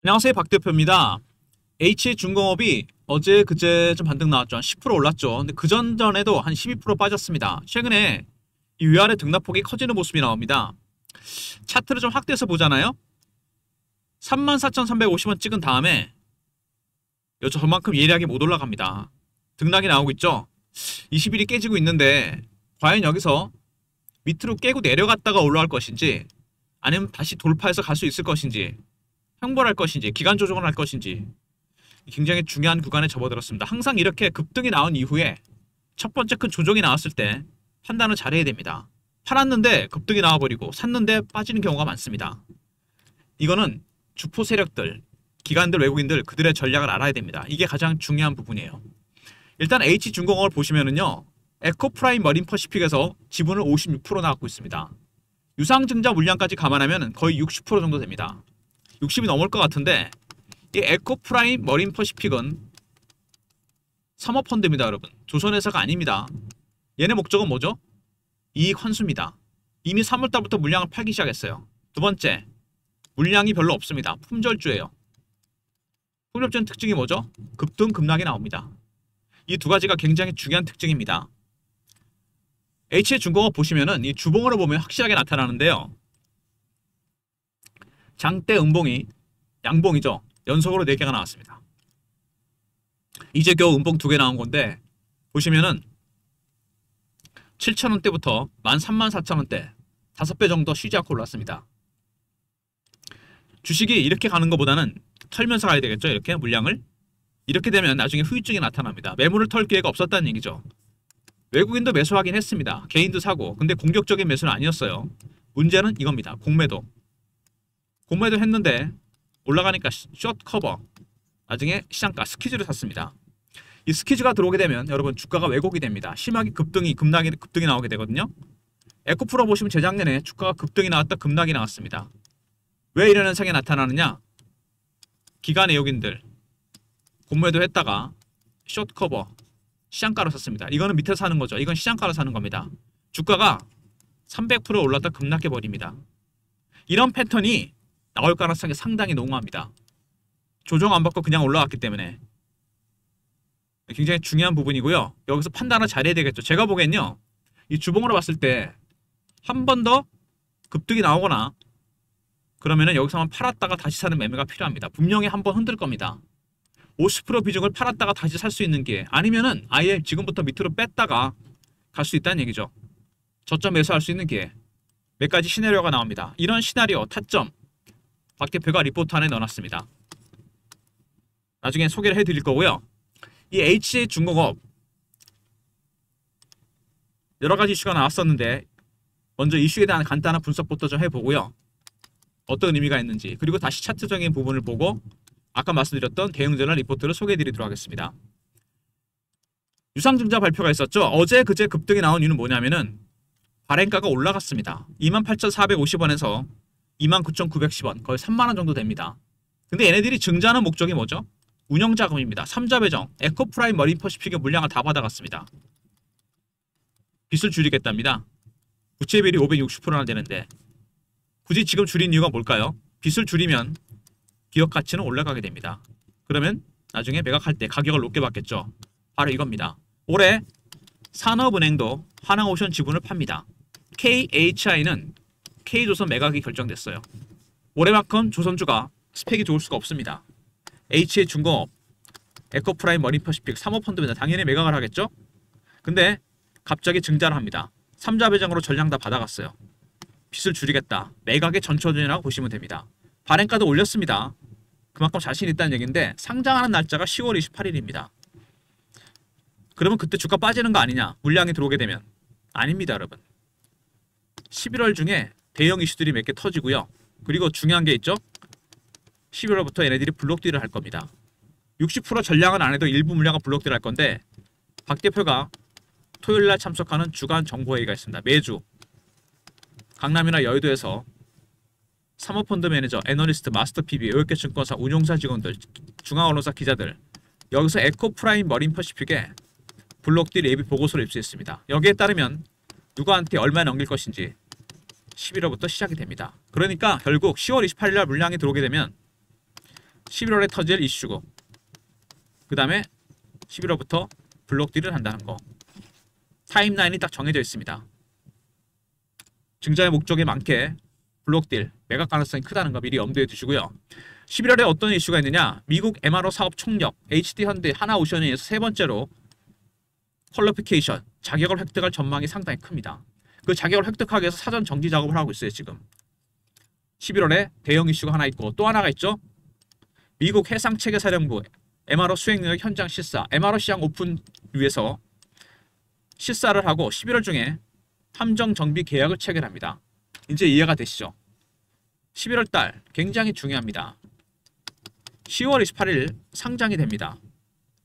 안녕하세요, 박 대표입니다. H중공업이 어제 그제 좀 반등 나왔죠. 한 10% 올랐죠. 근데 그전에도 한 12% 빠졌습니다. 최근에 이 위아래 등락폭이 커지는 모습이 나옵니다. 차트를 좀 확대해서 보잖아요. 34,350원 찍은 다음에 저만큼 예리하게 못 올라갑니다. 등락이 나오고 있죠. 20일이 깨지고 있는데 과연 여기서 밑으로 깨고 내려갔다가 올라갈 것인지, 아니면 다시 돌파해서 갈 수 있을 것인지, 횡보할 것인지, 기간 조정을 할 것인지, 굉장히 중요한 구간에 접어들었습니다. 항상 이렇게 급등이 나온 이후에 첫 번째 큰 조정이 나왔을 때 판단을 잘해야 됩니다. 팔았는데 급등이 나와버리고 샀는데 빠지는 경우가 많습니다. 이거는 주포 세력들, 기관들, 외국인들 그들의 전략을 알아야 됩니다. 이게 가장 중요한 부분이에요. 일단 H중공업을 보시면은요, 에코프라임 머린퍼시픽에서 지분을 56% 나갖고 있습니다. 유상증자 물량까지 감안하면 거의 60% 정도 됩니다. 60이 넘을 것 같은데, 이 에코프라임 머린퍼시픽은 사모펀드입니다, 여러분. 조선회사가 아닙니다. 얘네 목적은 뭐죠? 이익 환수입니다. 이미 3월달부터 물량을 팔기 시작했어요. 두 번째, 물량이 별로 없습니다. 품절주예요. 품절주의 특징이 뭐죠? 급등, 급락이 나옵니다. 이 두 가지가 굉장히 중요한 특징입니다. H중공업 보시면은 이 주봉으로 보면 확실하게 나타나는데요. 장대 음봉이 양봉이죠. 연속으로 4개가 나왔습니다. 이제 겨우 음봉 2개 나온 건데, 보시면은 7,000원대부터 13,400원대 5배 정도 쉬지 않고 올랐습니다. 주식이 이렇게 가는 것보다는 털면서 가야 되겠죠. 이렇게 물량을. 이렇게 되면 나중에 후유증이 나타납니다. 매물을 털 기회가 없었다는 얘기죠. 외국인도 매수하긴 했습니다. 개인도 사고. 근데 공격적인 매수는 아니었어요. 문제는 이겁니다. 공매도. 공매도 했는데 올라가니까 숏 커버. 나중에 시장가 스퀴즈를 샀습니다. 이 스퀴즈가 들어오게 되면 여러분 주가가 왜곡이 됩니다. 심하게 급등이 나오게 되거든요. 에코프로 보시면 재작년에 주가가 급등이 나왔다 급락이 나왔습니다. 왜 이런 현상이 나타나느냐? 기관 외국인들 공매도 했다가 숏 커버 시장가로 샀습니다. 이거는 밑에서 사는 거죠. 이건 시장가로 사는 겁니다. 주가가 300% 올랐다 급락해 버립니다. 이런 패턴이 나올 가능성이 상당히 농후합니다. 조정 안 받고 그냥 올라왔기 때문에 굉장히 중요한 부분이고요. 여기서 판단을 잘해야 되겠죠. 제가 보기엔요, 이 주봉으로 봤을 때 한 번 더 급등이 나오거나 그러면은 여기서만 팔았다가 다시 사는 매매가 필요합니다. 분명히 한 번 흔들 겁니다. 50% 비중을 팔았다가 다시 살 수 있는 게, 아니면은 아예 지금부터 밑으로 뺐다가 갈 수 있다는 얘기죠. 저점 매수할 수 있는 기회. 몇 가지 시나리오가 나옵니다. 이런 시나리오 타점 박 대표가 리포트 안에 넣어놨습니다. 나중에 소개를 해드릴 거고요. 이 H중공업 여러 가지 이슈가 나왔었는데 먼저 이슈에 대한 간단한 분석부터 좀 해보고요. 어떤 의미가 있는지, 그리고 다시 차트적인 부분을 보고 아까 말씀드렸던 대응전환 리포트를 소개해드리도록 하겠습니다. 유상증자 발표가 있었죠. 어제 그제 급등이 나온 이유는 뭐냐면은 발행가가 올라갔습니다. 28,450원에서 29,910원, 거의 3만원 정도 됩니다. 근데 얘네들이 증자하는 목적이 뭐죠? 운영자금입니다. 3자 배정, 에코프라임 머린퍼시픽의 물량을 다 받아갔습니다. 빚을 줄이겠답니다. 부채 비율이 560%나 되는데 굳이 지금 줄인 이유가 뭘까요? 빚을 줄이면 기업 가치는 올라가게 됩니다. 그러면 나중에 매각할 때 가격을 높게 받겠죠. 바로 이겁니다. 올해 산업은행도 하나오션 지분을 팝니다. KHI는 K조선 매각이 결정됐어요. 올해만큼 조선주가 스펙이 좋을 수가 없습니다. H중공업, 에코프라임 머린퍼시픽 사모펀드입니다. 당연히 매각을 하겠죠? 근데 갑자기 증자를 합니다. 3자 배정으로 전량 다 받아갔어요. 빚을 줄이겠다. 매각의 전초전이라고 보시면 됩니다. 발행가도 올렸습니다. 그만큼 자신 있다는 얘기인데 상장하는 날짜가 10월 28일입니다. 그러면 그때 주가 빠지는 거 아니냐? 물량이 들어오게 되면. 아닙니다, 여러분. 11월 중에 대형 이슈들이 몇 개 터지고요. 그리고 중요한 게 있죠? 11월부터 얘네들이 블록딜을 할 겁니다. 60% 전량은 안 해도 일부 물량은 블록딜 할 건데, 박 대표가 토요일날 참석하는 주간 정보회의가 있습니다. 매주 강남이나 여의도에서 사모펀드 매니저, 애널리스트, 마스터 PB, 8개 증권사, 운용사 직원들, 중앙언론사 기자들, 여기서 에코프라임 머린퍼시픽에 블록딜 예비 보고서를 입수했습니다. 여기에 따르면 누구한테 얼마 넘길 것인지 11월부터 시작이 됩니다. 그러니까 결국 10월 28일날 물량이 들어오게 되면 11월에 터질 이슈고, 그 다음에 11월부터 블록딜을 한다는 거. 타임라인이 딱 정해져 있습니다. 증자의 목적에 많게 블록딜, 매각 가능성이 크다는 거 미리 염두에 두시고요. 11월에 어떤 이슈가 있느냐? 미국 MRO 사업 총력, HD 현대, 하나오션에서 세 번째로 퀄리피케이션, 자격을 획득할 전망이 상당히 큽니다. 그 자격을 획득하기 위해서 사전 정지 작업을 하고 있어요, 지금. 11월에 대형 이슈가 하나 있고, 또 하나가 있죠. 미국 해상체계사령부 MRO 수행능력 현장 실사, MRO 시장 오픈 위해서 실사를 하고 11월 중에 함정 정비 계약을 체결합니다. 이제 이해가 되시죠? 11월 달 굉장히 중요합니다. 10월 28일 상장이 됩니다.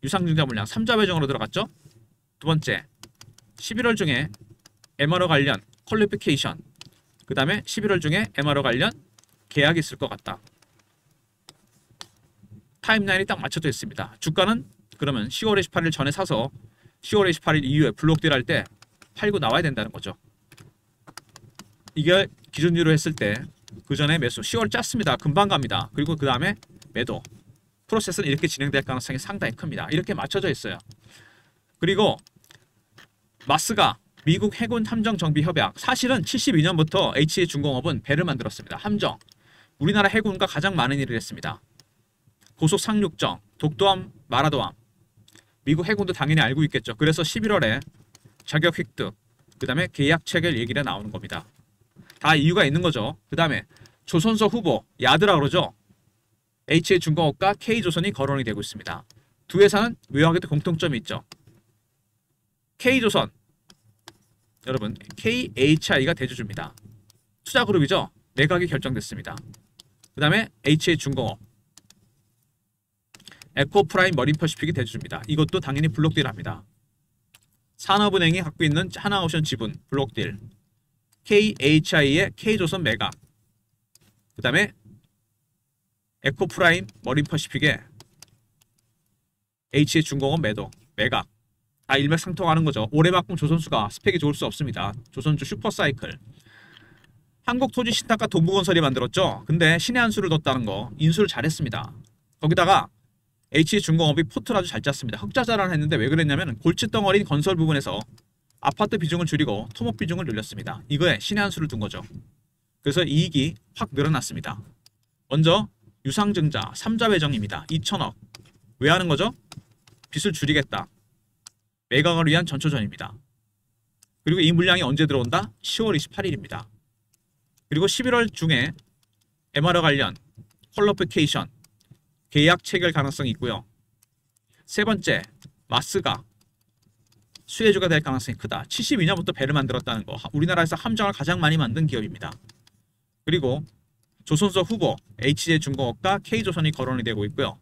유상증자 물량 3자 배정으로 들어갔죠? 두 번째, 11월 중에 MRO 관련 퀄리피케이션, 그 다음에 11월 중에 MRO 관련 계약이 있을 것 같다. 타임라인이 딱 맞춰져 있습니다. 주가는 그러면 10월 28일 전에 사서 10월 28일 이후에 블록딜 할 때 팔고 나와야 된다는 거죠. 이게 기준으로 했을 때 그 전에 매수 10월 짰습니다. 금방 갑니다. 그리고 그 다음에 매도. 프로세스는 이렇게 진행될 가능성이 상당히 큽니다. 이렇게 맞춰져 있어요. 그리고 마스가 미국 해군 함정 정비 협약, 사실은 72년부터 HA중공업은 배를 만들었습니다. 함정. 우리나라 해군과 가장 많은 일을 했습니다. 고속 상륙정, 독도함, 마라도함. 미국 해군도 당연히 알고 있겠죠. 그래서 11월에 자격 획득, 그 다음에 계약 체결 얘기가 나오는 겁니다. 다 이유가 있는 거죠. 그 다음에 조선소 후보, 야드라 그러죠. HA중공업과 K조선이 거론이 되고 있습니다. 두 회사는 묘하게도 공통점이 있죠. K조선, 여러분 KHI가 대주주입니다. 투자그룹이죠. 매각이 결정됐습니다. 그 다음에 HA중공업, 에코프라임 머린퍼시픽이 대주주입니다. 이것도 당연히 블록딜 합니다. 산업은행이 갖고 있는 하나오션 지분 블록딜, KHI의 K조선 매각, 그 다음에 에코프라임 머린퍼시픽의 HA중공업 매각. 다 일맥상통하는 거죠. 올해만큼 조선수가 스펙이 좋을 수 없습니다. 조선주 슈퍼사이클. 한국토지신탁과 동부건설이 만들었죠. 근데 신의 한 수를 뒀다는 거, 인수를 잘했습니다. 거기다가 HA중공업이 포트를 아주 잘 짰습니다. 흑자 자란을 했는데 왜 그랬냐면 골칫덩어리인 건설 부분에서 아파트 비중을 줄이고 토목 비중을 늘렸습니다. 이거에 신의 한 수를 둔 거죠. 그래서 이익이 확 늘어났습니다. 먼저 유상증자 3자 배정입니다. 2천억. 왜 하는 거죠? 빚을 줄이겠다. 매각을 위한 전초전입니다. 그리고 이 물량이 언제 들어온다? 10월 28일입니다. 그리고 11월 중에 MRO 관련 퀄리피케이션, 계약 체결 가능성이 있고요. 세 번째, 마스가 수혜주가 될 가능성이 크다. 72년부터 배를 만들었다는 거. 우리나라에서 함정을 가장 많이 만든 기업입니다. 그리고 조선소 후보, HA중공업과 K조선이 거론이 되고 있고요.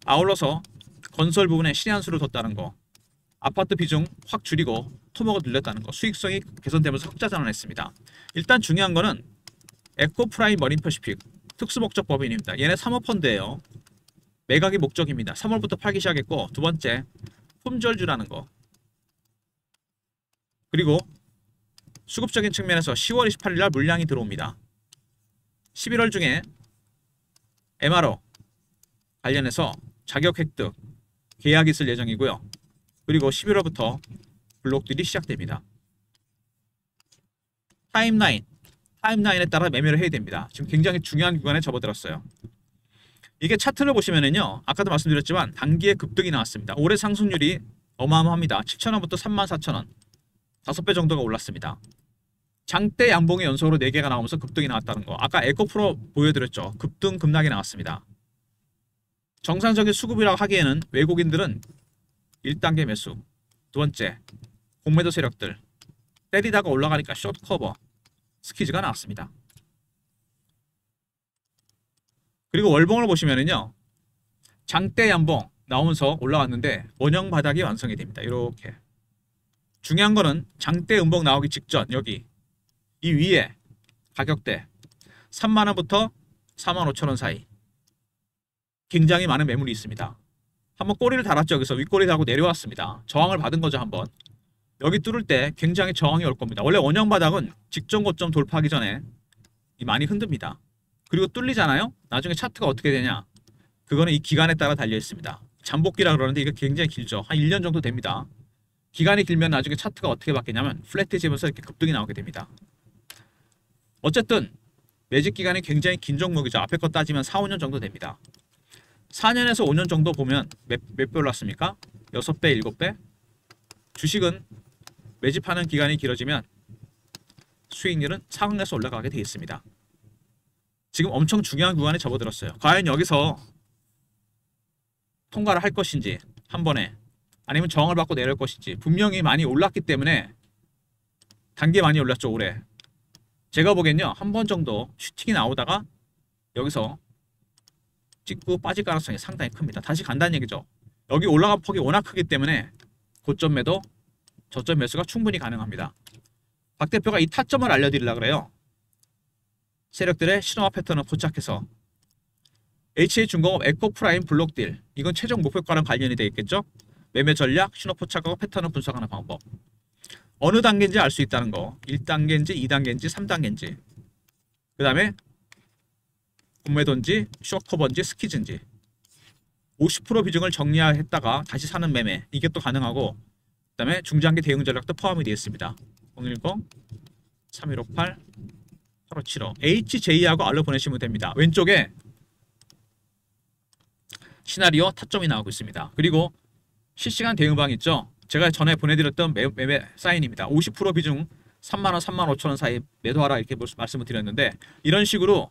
아울러서 건설 부분에 신의 한 수를 뒀다는 거. 아파트 비중 확 줄이고 토목을 늘렸다는 거. 수익성이 개선되면서 흑자 전환했습니다. 일단 중요한 거는 에코프라임 머린퍼시픽 특수목적 법인입니다. 얘네 사모펀드예요. 매각이 목적입니다. 3월부터 팔기 시작했고, 두 번째 품절주라는 거. 그리고 수급적인 측면에서 10월 28일 날 물량이 들어옵니다. 11월 중에 MRO 관련해서 자격 획득, 계약이 있을 예정이고요. 그리고 11월부터 블록딜이 시작됩니다. 타임라인에 따라 매매를 해야 됩니다. 지금 굉장히 중요한 구간에 접어들었어요. 이게 차트를 보시면은요, 아까도 말씀드렸지만 단기에 급등이 나왔습니다. 올해 상승률이 어마어마합니다. 7,000원부터 34,000원, 5배 정도가 올랐습니다. 장대 양봉의 연속으로 4개가 나오면서 급등이 나왔다는 거. 아까 에코프로 보여드렸죠. 급등 급락이 나왔습니다. 정상적인 수급이라고 하기에는 외국인들은 1단계 매수, 두 번째 공매도 세력들 때리다가 올라가니까 숏 커버 스퀴즈가 나왔습니다. 그리고 월봉을 보시면은요, 장대 양봉 나오면서 올라왔는데 원형 바닥이 완성이 됩니다. 이렇게. 중요한 거는 장대 음봉 나오기 직전 여기 이 위에 가격대 3만원부터 45,000원 사이 굉장히 많은 매물이 있습니다. 한번 꼬리를 달았죠. 여기서 윗꼬리 달고 내려왔습니다. 저항을 받은 거죠. 한번 여기 뚫을 때 굉장히 저항이 올 겁니다. 원래 원형 바닥은 직전 고점 돌파하기 전에 많이 흔듭니다. 그리고 뚫리잖아요. 나중에 차트가 어떻게 되냐, 그거는 이 기간에 따라 달려 있습니다. 잠복기라 그러는데 이게 굉장히 길죠. 한 1년 정도 됩니다. 기간이 길면 나중에 차트가 어떻게 바뀌냐면 플랫해지면서 이렇게 급등이 나오게 됩니다. 어쨌든 매직 기간이 굉장히 긴 종목이죠. 앞에 거 따지면 4, 5년 정도 됩니다. 4년에서 5년 정도 보면 몇 배 올랐습니까? 6배, 7배? 주식은 매집하는 기간이 길어지면 수익률은 상승해서 올라가게 되어 있습니다. 지금 엄청 중요한 구간에 접어들었어요. 과연 여기서 통과를 할 것인지 한 번에, 아니면 저항을 받고 내려올 것인지. 분명히 많이 올랐기 때문에, 단계 많이 올랐죠 올해. 제가 보기엔요 한 번 정도 슈팅이 나오다가 여기서 찍고 빠질 가능성이 상당히 큽니다. 다시 간다는 얘기죠. 여기 올라간 폭이 워낙 크기 때문에 고점 매도, 저점 매수가 충분히 가능합니다. 박 대표가 이 타점을 알려드리려고 그래요. 세력들의 신호와 패턴을 포착해서. HA중공업 에코프라임 블록딜, 이건 최종 목표가랑 관련이 되어 있겠죠. 매매 전략, 신호 포착하고 패턴을 분석하는 방법. 어느 단계인지 알 수 있다는 거. 1단계인지 2단계인지 3단계인지. 그 다음에 공매도인지 쇼커버인지 스키즈인지. 50% 비중을 정리했다가 다시 사는 매매, 이게 또 가능하고, 그 다음에 중장기 대응 전략도 포함이 되어 있습니다. 010-3158-8575 HJ하고 알로 보내시면 됩니다. 왼쪽에 시나리오 타점이 나오고 있습니다. 그리고 실시간 대응방 있죠. 제가 전에 보내드렸던 매매 사인입니다. 50% 비중 3만원, 35,000원 사이 매도하라 이렇게 말씀을 드렸는데, 이런 식으로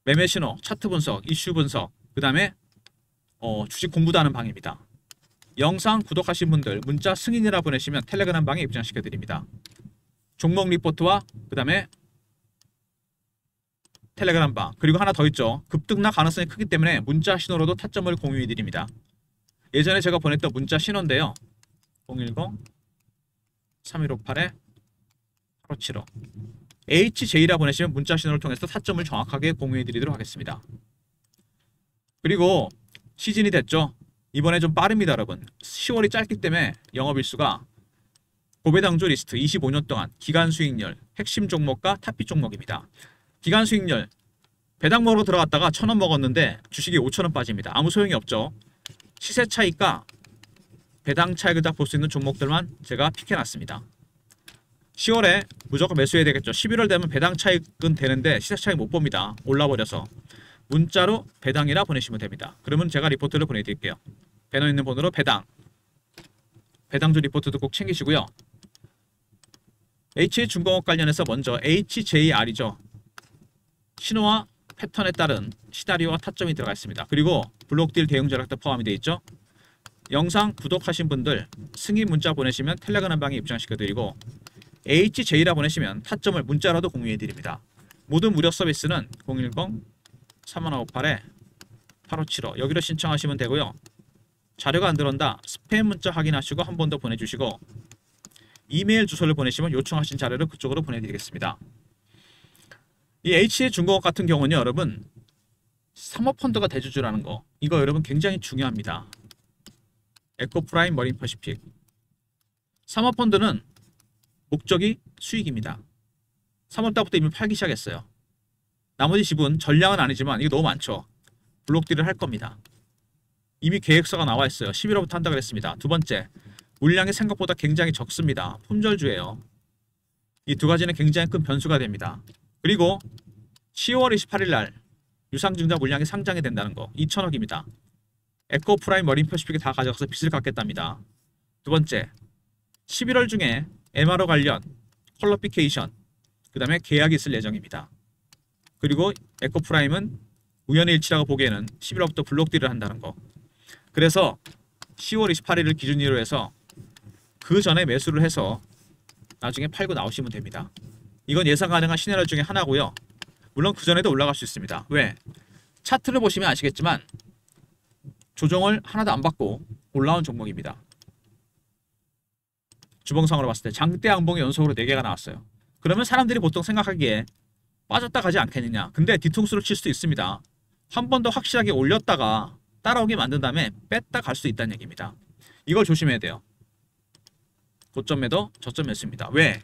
매매 신호, 차트 분석, 이슈 분석, 그 다음에 주식 공부도 하는 방입니다. 영상 구독하신 분들 문자 승인이라 보내시면 텔레그램 방에 입장시켜 드립니다. 종목 리포트와 그 다음에 텔레그램 방, 그리고 하나 더 있죠. 급등락 가능성이 크기 때문에 문자 신호로도 타점을 공유해 드립니다. 예전에 제가 보냈던 문자 신호인데요. 010-3158-8575 HJ라 보내시면 문자 신호를 통해서 타점을 정확하게 공유해 드리도록 하겠습니다. 그리고 시즌이 됐죠. 이번에 좀 빠릅니다 여러분. 10월이 짧기 때문에 영업일수가 고배당주 리스트 25년 동안 기간 수익률, 핵심 종목과 탑픽 종목입니다. 기간 수익률, 배당 먹으러 들어갔다가 1,000원 먹었는데 주식이 5,000원 빠집니다. 아무 소용이 없죠. 시세 차익과 배당 차익을 딱 볼 수 있는 종목들만 제가 픽해놨습니다. 10월에 무조건 매수해야 되겠죠. 11월 되면 배당 차익은 되는데 시세 차익 못 봅니다. 올라버려서. 문자로 배당이라 보내시면 됩니다. 그러면 제가 리포트를 보내드릴게요. 배너 있는 번호로 배당주 리포트도 꼭 챙기시고요. HA중공업 관련해서 먼저 HJR이죠. 신호와 패턴에 따른 시나리오와 타점이 들어가 있습니다. 그리고 블록딜 대응 전략도 포함이 되어 있죠. 영상 구독하신 분들 승인 문자 보내시면 텔레그램 방에 입장시켜드리고, HJ라 보내시면 타점을 문자로도 공유해드립니다. 모든 무료 서비스는 010-3158-8575 여기로 신청하시면 되고요. 자료가 안 들어온다 스팸 문자 확인하시고 한 번 더 보내주시고, 이메일 주소를 보내시면 요청하신 자료를 그쪽으로 보내드리겠습니다. 이 HA중공업 같은 경우는 여러분 사모펀드가 대주주라는 거, 이거 여러분 굉장히 중요합니다. 에코프라임 머린퍼시픽. 사모펀드는 목적이 수익입니다. 3월달부터 이미 팔기 시작했어요. 나머지 지분 전량은 아니지만 이거 너무 많죠. 블록딜을 할 겁니다. 이미 계획서가 나와 있어요. 11월부터 한다고 했습니다. 두 번째, 물량이 생각보다 굉장히 적습니다. 품절주예요. 이 두 가지는 굉장히 큰 변수가 됩니다. 그리고 10월 28일 날 유상증자 물량이 상장이 된다는 거, 2,000억입니다. 에코프라임 머린퍼시픽이 다 가져가서 빚을 갚겠답니다. 두 번째, 11월 중에 MRO 관련 퀄러피케이션, 그 다음에 계약이 있을 예정입니다. 그리고 에코프라임은 우연의 일치라고 보기에는 11월부터 블록딜을 한다는 거. 그래서 10월 28일을 기준으로 해서 그 전에 매수를 해서 나중에 팔고 나오시면 됩니다. 이건 예상 가능한 시나리오 중에 하나고요. 물론 그 전에도 올라갈 수 있습니다. 왜? 차트를 보시면 아시겠지만 조정을 하나도 안 받고 올라온 종목입니다. 주봉상으로 봤을 때 장대 양봉이 연속으로 4개가 나왔어요. 그러면 사람들이 보통 생각하기에 빠졌다 가지 않겠느냐. 근데 뒤통수를 칠 수도 있습니다. 한 번 더 확실하게 올렸다가 따라오게 만든 다음에 뺐다 갈 수 있다는 얘기입니다. 이걸 조심해야 돼요. 고점 매도, 저점 매수입니다. 왜?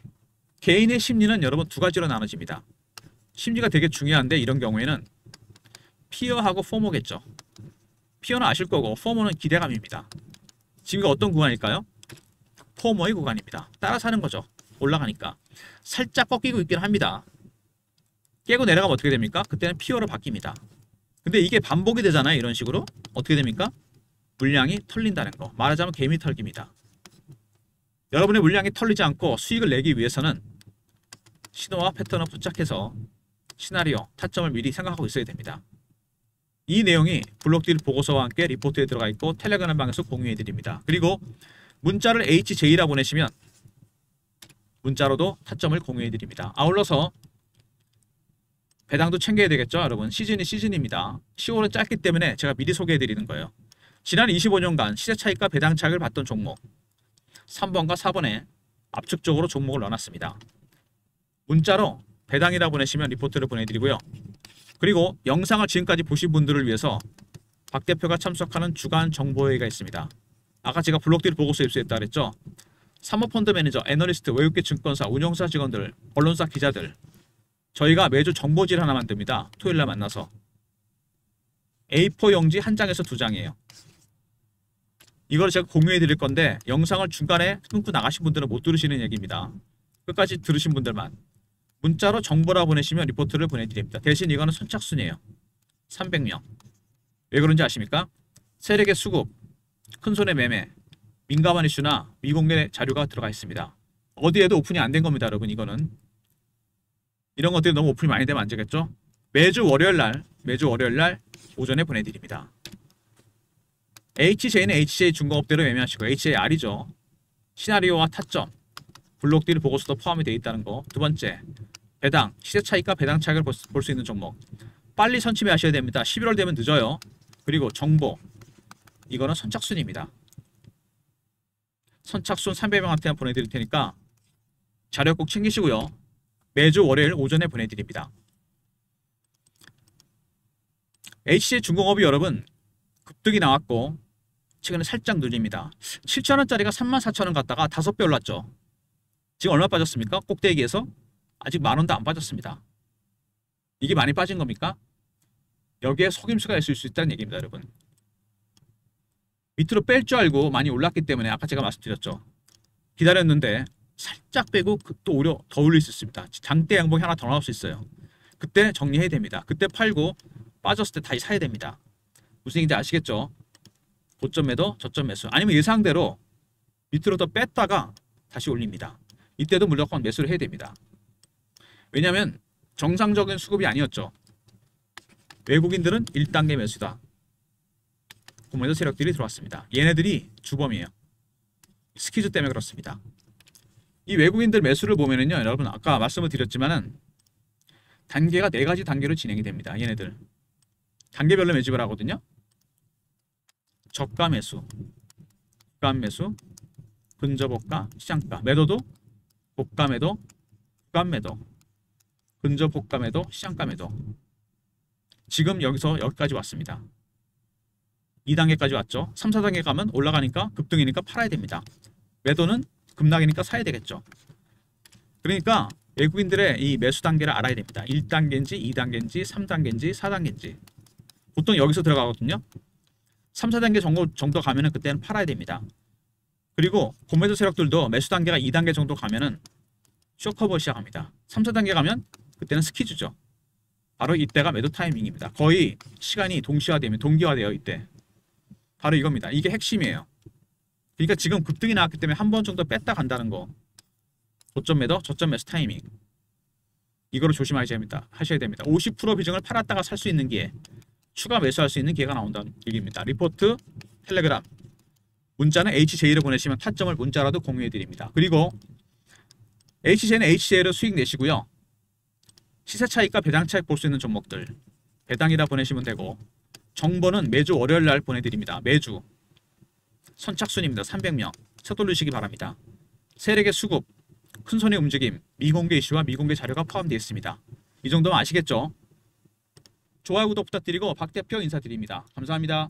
개인의 심리는 여러분 두 가지로 나눠집니다. 심리가 되게 중요한데 이런 경우에는 피어하고 포모겠죠. 피어는 아실 거고 포모는 기대감입니다. 지금 이거 어떤 구간일까요? 포모의 구간입니다. 따라서 하는 거죠. 올라가니까. 살짝 꺾이고 있긴 합니다. 깨고 내려가면 어떻게 됩니까? 그때는 피어로 바뀝니다. 근데 이게 반복이 되잖아요. 이런 식으로. 어떻게 됩니까? 물량이 털린다는 거. 말하자면 개미 털기입니다. 여러분의 물량이 털리지 않고 수익을 내기 위해서는 신호와 패턴을 포착해서 시나리오, 타점을 미리 생각하고 있어야 됩니다. 이 내용이 블록딜 보고서와 함께 리포트에 들어가 있고 텔레그램 방에서 공유해 드립니다. 그리고 문자를 HJ라 보내시면 문자로도 타점을 공유해 드립니다. 아울러서 배당도 챙겨야 되겠죠, 여러분. 시즌이 시즌입니다. 10월은 짧기 때문에 제가 미리 소개해 드리는 거예요. 지난 25년간 시세 차익과 배당 차익을 봤던 종목 3번과 4번에 압축적으로 종목을 넣어놨습니다. 문자로 배당이라 보내시면 리포트를 보내드리고요. 그리고 영상을 지금까지 보신 분들을 위해서 박 대표가 참석하는 주간 정보회의가 있습니다. 아까 제가 블록딜 보고서 입수했다 그랬죠. 사모펀드 매니저, 애널리스트, 외국계 증권사, 운용사 직원들, 언론사 기자들 저희가 매주 정보지를 하나 만듭니다. 토요일날 만나서 A4 용지 한 장에서 2장이에요. 이걸 제가 공유해 드릴 건데 영상을 중간에 끊고 나가신 분들은 못 들으시는 얘기입니다. 끝까지 들으신 분들만 문자로 정보라 보내시면 리포트를 보내드립니다. 대신 이거는 선착순이에요. 300명. 왜 그런지 아십니까? 세력의 수급, 큰손의 매매, 민감한 이슈나 미공개 자료가 들어가 있습니다. 어디에도 오픈이 안 된 겁니다. 여러분 이거는. 이런 것들이 너무 오픈이 많이 되면 안 되겠죠? 매주 월요일날 오전에 보내드립니다. HJ는 HJ 중공업대로 매매하시고 HJR이죠. 시나리오와 타점, 블록딜 보고서도 포함이 되어 있다는 거. 두 번째, 배당, 시세 차익과 배당 차익을 볼 수 있는 종목. 빨리 선침하셔야 됩니다. 11월 되면 늦어요. 그리고 정보, 이거는 선착순입니다. 선착순 300명한테 보내드릴 테니까 자료 꼭 챙기시고요. 매주 월요일 오전에 보내드립니다. HJ 중공업이 여러분 급등이 나왔고 최근에 살짝 눌립니다. 7,000원짜리가 34,000원 갔다가 5배 올랐죠. 지금 얼마 빠졌습니까? 꼭대기에서 아직 만원도 안 빠졌습니다. 이게 많이 빠진 겁니까? 여기에 속임수가 있을 수 있다는 얘기입니다. 여러분. 밑으로 뺄 줄 알고 많이 올랐기 때문에 아까 제가 말씀드렸죠. 기다렸는데 살짝 빼고 또 오히려 더 올릴 수 있습니다. 장대 양봉이 하나 더 나올 수 있어요. 그때 정리해야 됩니다. 그때 팔고 빠졌을 때 다시 사야 됩니다. 무슨 얘기인지 아시겠죠? 고점 매도, 저점 매수. 아니면 예상대로 밑으로 더 뺐다가 다시 올립니다. 이때도 무조건 매수를 해야 됩니다. 왜냐하면 정상적인 수급이 아니었죠. 외국인들은 1단계 매수다. 공매도 세력들이 들어왔습니다. 얘네들이 주범이에요. 스퀴즈 때문에 그렇습니다. 이 외국인들 매수를 보면은요, 여러분 아까 말씀을 드렸지만은 단계가 4가지 단계로 진행이 됩니다. 얘네들 단계별로 매집을 하거든요. 저가 매수, 구간 매수, 근저보가, 시장가, 매도도 고가 매도, 구간 매도, 근저보가 매도, 시장가 매도. 지금 여기서 여기까지 왔습니다. 2단계까지 왔죠. 3, 4단계 가면 올라가니까 급등이니까 팔아야 됩니다. 매도는 급락이니까 사야 되겠죠. 그러니까 외국인들의 이 매수 단계를 알아야 됩니다. 1단계인지 2단계인지 3단계인지 4단계인지. 보통 여기서 들어가거든요. 3, 4단계 정도 가면은 그때는 팔아야 됩니다. 그리고 공매도 세력들도 매수 단계가 2단계 정도 가면은 쇼커버 시작합니다. 3, 4단계 가면 그때는 스퀴즈죠. 바로 이때가 매도 타이밍입니다. 거의 시간이 동시화되면 동기화돼요. 이때. 바로 이겁니다. 이게 핵심이에요. 그러니까 지금 급등이 나왔기 때문에 한 번 정도 뺐다 간다는 거. 고점 매도, 저점 매수 타이밍. 이거를 조심하셔야 됩니다. 50% 비중을 팔았다가 살 수 있는 기회. 추가 매수할 수 있는 기회가 나온다는 얘기입니다. 리포트, 텔레그램. 문자는 HJ로 보내시면 타점을 문자라도 공유해 드립니다. 그리고 HJ는 HJ로 수익 내시고요. 시세 차익과 배당 차익 볼 수 있는 종목들. 배당이라 보내시면 되고 정보는 매주 월요일 날 보내드립니다. 매주. 선착순입니다. 300명. 서둘르시기 바랍니다. 세력의 수급, 큰손의 움직임, 미공개 이슈와 미공개 자료가 포함되어 있습니다. 이 정도면 아시겠죠? 좋아요, 구독 부탁드리고 박 대표 인사드립니다. 감사합니다.